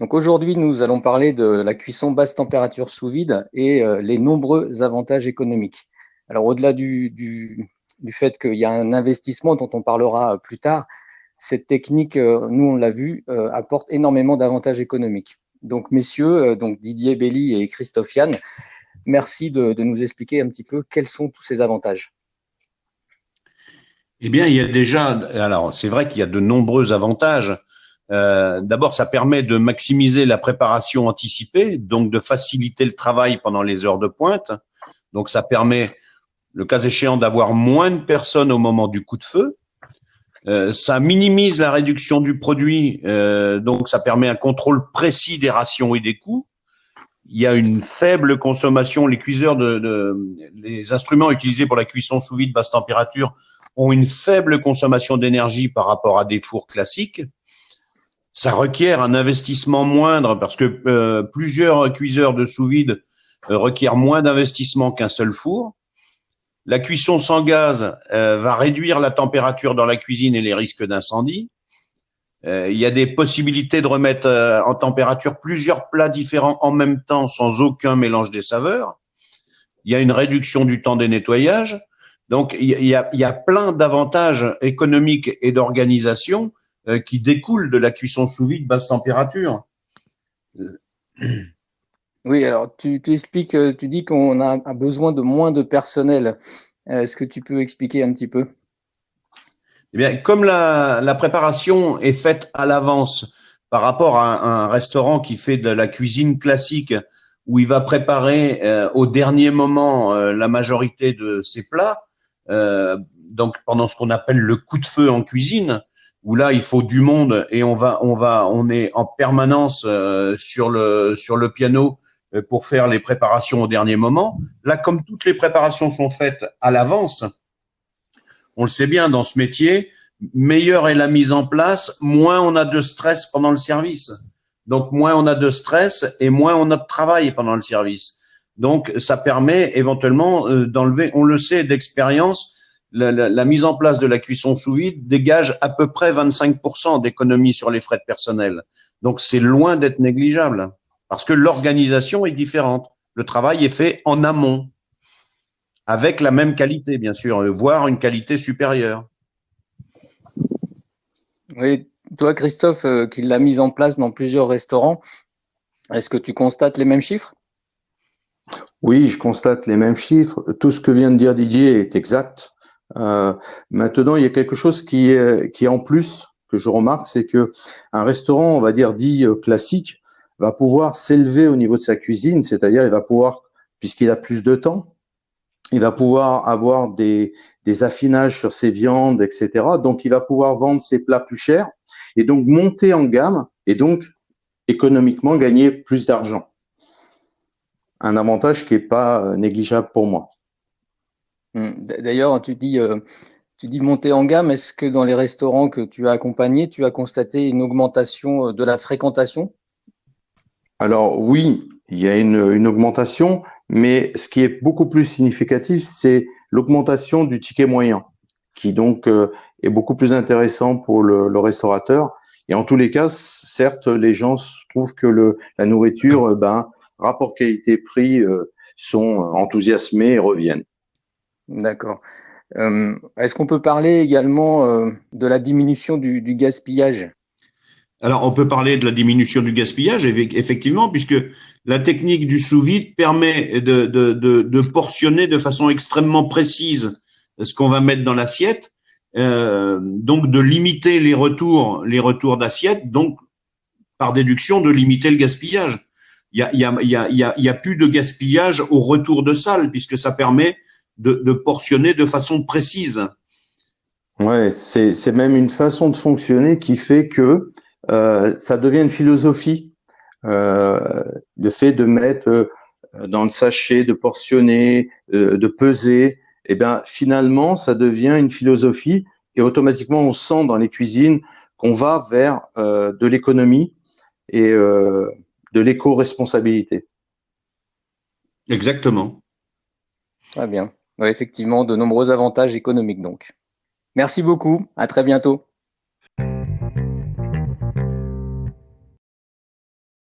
Donc aujourd'hui, nous allons parler de la cuisson basse température sous vide et les nombreux avantages économiques. Alors au-delà du fait qu'il y a un investissement dont on parlera plus tard, cette technique, nous on l'a vu, apporte énormément d'avantages économiques. Donc messieurs, donc Didier Belli et Christophe Yann, merci de nous expliquer un petit peu quels sont tous ces avantages. Eh bien, il y a déjà, alors c'est vrai qu'il y a de nombreux avantages. D'abord, ça permet de maximiser la préparation anticipée, donc de faciliter le travail pendant les heures de pointe. Donc, ça permet, le cas échéant, d'avoir moins de personnes au moment du coup de feu. Ça minimise la réduction du produit, donc ça permet un contrôle précis des rations et des coûts. Il y a une faible consommation. Les cuiseurs les instruments utilisés pour la cuisson sous vide basse température ont une faible consommation d'énergie par rapport à des fours classiques. Ça requiert un investissement moindre parce que plusieurs cuiseurs de sous vide requièrent moins d'investissement qu'un seul four. La cuisson sans gaz va réduire la température dans la cuisine et les risques d'incendie. Il y a des possibilités de remettre en température plusieurs plats différents en même temps sans aucun mélange des saveurs. Il y a une réduction du temps des nettoyages. Donc, il y a plein d'avantages économiques et d'organisation qui découlent de la cuisson sous vide basse température. Oui, alors tu expliques, tu dis qu'on a besoin de moins de personnel. Est-ce que tu peux expliquer un petit peu? Eh bien, comme la préparation est faite à l'avance par rapport à un restaurant qui fait de la cuisine classique où il va préparer au dernier moment la majorité de ses plats, donc pendant ce qu'on appelle le coup de feu en cuisine, où là il faut du monde et on est en permanence sur le piano pour faire les préparations au dernier moment. Là, comme toutes les préparations sont faites à l'avance, on le sait bien dans ce métier, meilleure est la mise en place, moins on a de stress pendant le service. Donc, moins on a de stress et moins on a de travail pendant le service. Donc, ça permet éventuellement d'enlever, on le sait d'expérience, la mise en place de la cuisson sous vide dégage à peu près 25% d'économie sur les frais de personnel. Donc, c'est loin d'être négligeable parce que l'organisation est différente. Le travail est fait en amont avec la même qualité, bien sûr, voire une qualité supérieure. Oui, toi, Christophe, qui l'a mise en place dans plusieurs restaurants, est-ce que tu constates les mêmes chiffres? Oui, je constate les mêmes chiffres. Tout ce que vient de dire Didier est exact. Euh, Maintenant, il y a quelque chose qui est en plus que je remarque, c'est que un restaurant, on va dire dit classique, va pouvoir s'élever au niveau de sa cuisine, c'est-à-dire il va pouvoir, puisqu'il a plus de temps, il va pouvoir avoir des affinages sur ses viandes, etc. Donc, il va pouvoir vendre ses plats plus chers et donc monter en gamme et donc économiquement gagner plus d'argent. Un avantage qui est pas négligeable pour moi. D'ailleurs, tu dis monter en gamme. Est-ce que dans les restaurants que tu as accompagnés, tu as constaté une augmentation de la fréquentation? Alors oui, il y a une augmentation, mais ce qui est beaucoup plus significatif, c'est l'augmentation du ticket moyen, qui donc est beaucoup plus intéressant pour le restaurateur. Et en tous les cas, certes, les gens trouvent que la nourriture, ben, rapport qualité-prix, sont enthousiasmés et reviennent. D'accord. Est-ce qu'on peut parler également de la diminution du gaspillage? Alors, on peut parler de la diminution du gaspillage, effectivement, puisque la technique du sous-vide permet de portionner de façon extrêmement précise ce qu'on va mettre dans l'assiette, donc de limiter les retours d'assiette, donc par déduction de limiter le gaspillage. Il y a plus de gaspillage au retour de salle, puisque ça permet de portionner de façon précise. Ouais, c'est même une façon de fonctionner qui fait que ça devient une philosophie. Euh, le fait de mettre dans le sachet, de portionner, de peser, et bien finalement, ça devient une philosophie et automatiquement, on sent dans les cuisines qu'on va vers de l'économie et de l'éco-responsabilité. Exactement. Très bien. Ouais, effectivement, de nombreux avantages économiques donc. Merci beaucoup. À très bientôt.